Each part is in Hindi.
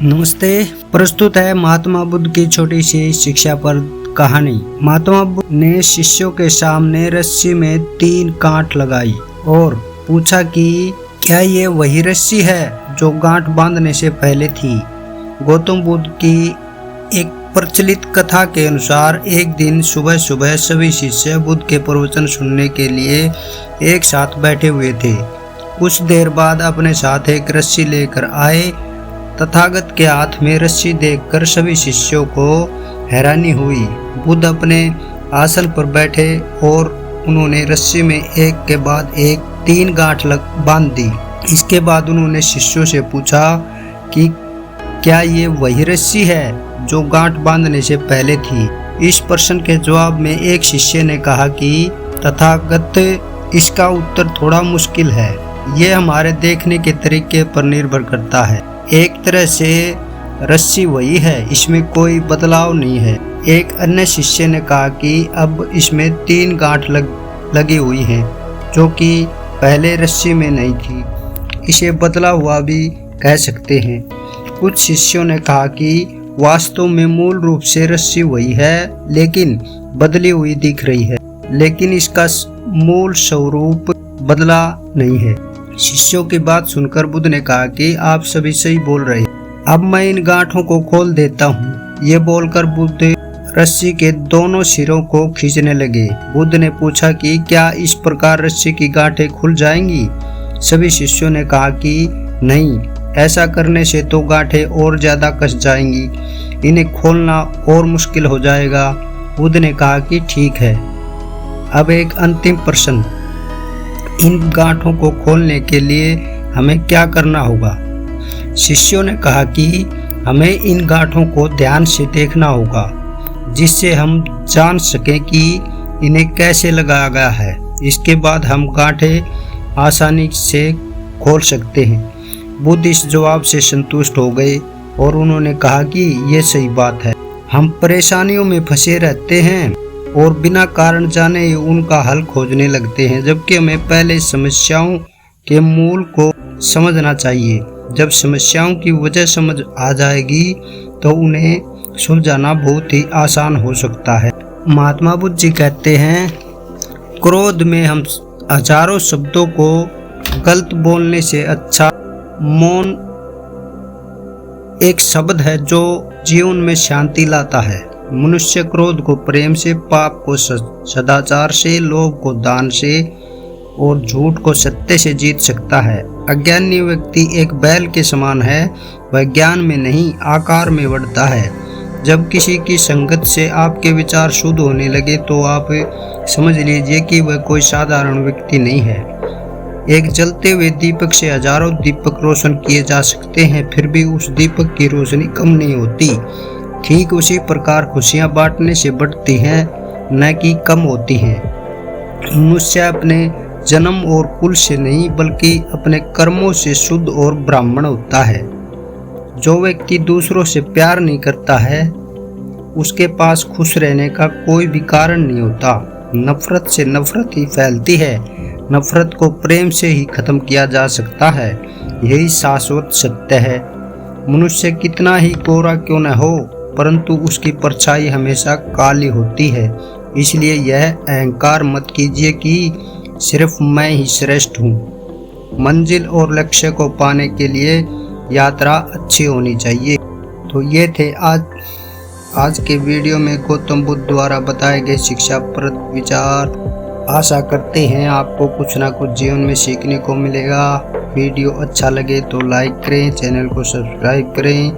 नमस्ते। प्रस्तुत है महात्मा बुद्ध की छोटी सी शिक्षा पर कहानी। महात्मा बुद्ध ने शिष्यों के सामने रस्सी में 3 गांठ लगाई और पूछा कि क्या ये वही रस्सी है जो गांठ बांधने से पहले थी। गौतम बुद्ध की एक प्रचलित कथा के अनुसार एक दिन सुबह सुबह सभी शिष्य बुद्ध के प्रवचन सुनने के लिए एक साथ बैठे हुए थे। कुछ देर बाद अपने साथ एक रस्सी लेकर आए। तथागत के हाथ में रस्सी देखकर सभी शिष्यों को हैरानी हुई। बुद्ध अपने आसन पर बैठे और उन्होंने रस्सी में एक के बाद एक 3 गांठ बांध दी। इसके बाद उन्होंने शिष्यों से पूछा कि क्या ये वही रस्सी है जो गांठ बांधने से पहले थी। इस प्रश्न के जवाब में एक शिष्य ने कहा कि तथागत, इसका उत्तर थोड़ा मुश्किल है। ये हमारे देखने के तरीके पर निर्भर करता है। एक तरह से रस्सी वही है, इसमें कोई बदलाव नहीं है। एक अन्य शिष्य ने कहा कि अब इसमें 3 गांठ लगी हुई हैं जो कि पहले रस्सी में नहीं थी। इसे बदला हुआ भी कह सकते हैं। कुछ शिष्यों ने कहा कि वास्तव में मूल रूप से रस्सी वही है लेकिन बदली हुई दिख रही है, लेकिन इसका मूल स्वरूप बदला नहीं है। शिष्यों की बात सुनकर बुद्ध ने कहा कि आप सभी सही बोल रहे हैं, अब मैं इन गांठों को खोल देता हूँ। ये बोलकर बुद्ध रस्सी के दोनों सिरों को खींचने लगे। बुद्ध ने पूछा कि क्या इस प्रकार रस्सी की गांठें खुल जाएंगी। सभी शिष्यों ने कहा कि नहीं, ऐसा करने से तो गांठें और ज्यादा कस जाएंगी, इन्हें खोलना और मुश्किल हो जाएगा। बुद्ध ने कहा कि ठीक है, अब एक अंतिम प्रश्न, इन गांठों को खोलने के लिए हमें क्या करना होगा। शिष्यों ने कहा कि हमें इन गांठों को ध्यान से देखना होगा जिससे हम जान सकें कि इन्हें कैसे लगाया गया है। इसके बाद हम गांठें आसानी से खोल सकते हैं। बुद्ध इस जवाब से संतुष्ट हो गए और उन्होंने कहा कि ये सही बात है। हम परेशानियों में फंसे रहते हैं और बिना कारण जाने ही उनका हल खोजने लगते हैं, जबकि हमें पहले समस्याओं के मूल को समझना चाहिए। जब समस्याओं की वजह समझ आ जाएगी तो उन्हें सुलझाना बहुत ही आसान हो सकता है। महात्मा बुद्ध जी कहते हैं, क्रोध में हम हजारों शब्दों को गलत बोलने से अच्छा मौन एक शब्द है जो जीवन में शांति लाता है। मनुष्य क्रोध को प्रेम से, पाप को सदाचार से, लोभ को दान से और झूठ को सत्य से जीत सकता है। अज्ञानी व्यक्ति एक बैल के समान है, वह ज्ञान में नहीं आकार में बढ़ता है। जब किसी की संगत से आपके विचार शुद्ध होने लगे तो आप समझ लीजिए कि वह कोई साधारण व्यक्ति नहीं है। एक जलते हुए दीपक से हजारों दीपक रोशन किए जा सकते हैं, फिर भी उस दीपक की रोशनी कम नहीं होती। ठीक उसी प्रकार खुशियां बांटने से बढ़ती हैं, न कि कम होती हैं। मनुष्य अपने जन्म और कुल से नहीं बल्कि अपने कर्मों से शुद्ध और ब्राह्मण होता है। जो व्यक्ति दूसरों से प्यार नहीं करता है उसके पास खुश रहने का कोई भी कारण नहीं होता। नफरत से नफरत ही फैलती है, नफरत को प्रेम से ही खत्म किया जा सकता है। यही शाश्वत सत्य है। मनुष्य कितना ही कोरा क्यों न हो, परंतु उसकी परछाई हमेशा काली होती है। इसलिए यह अहंकार मत कीजिए कि सिर्फ मैं ही श्रेष्ठ हूँ। मंजिल और लक्ष्य को पाने के लिए यात्रा अच्छी होनी चाहिए। तो ये थे आज के वीडियो में गौतम बुद्ध द्वारा बताए गए शिक्षाप्रद विचार। आशा करते हैं आपको कुछ ना कुछ जीवन में सीखने को मिलेगा। वीडियो अच्छा लगे तो लाइक करें, चैनल को सब्सक्राइब करें।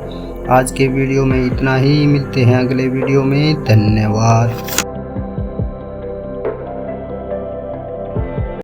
आज के वीडियो में इतना ही, मिलते हैं अगले वीडियो में। धन्यवाद।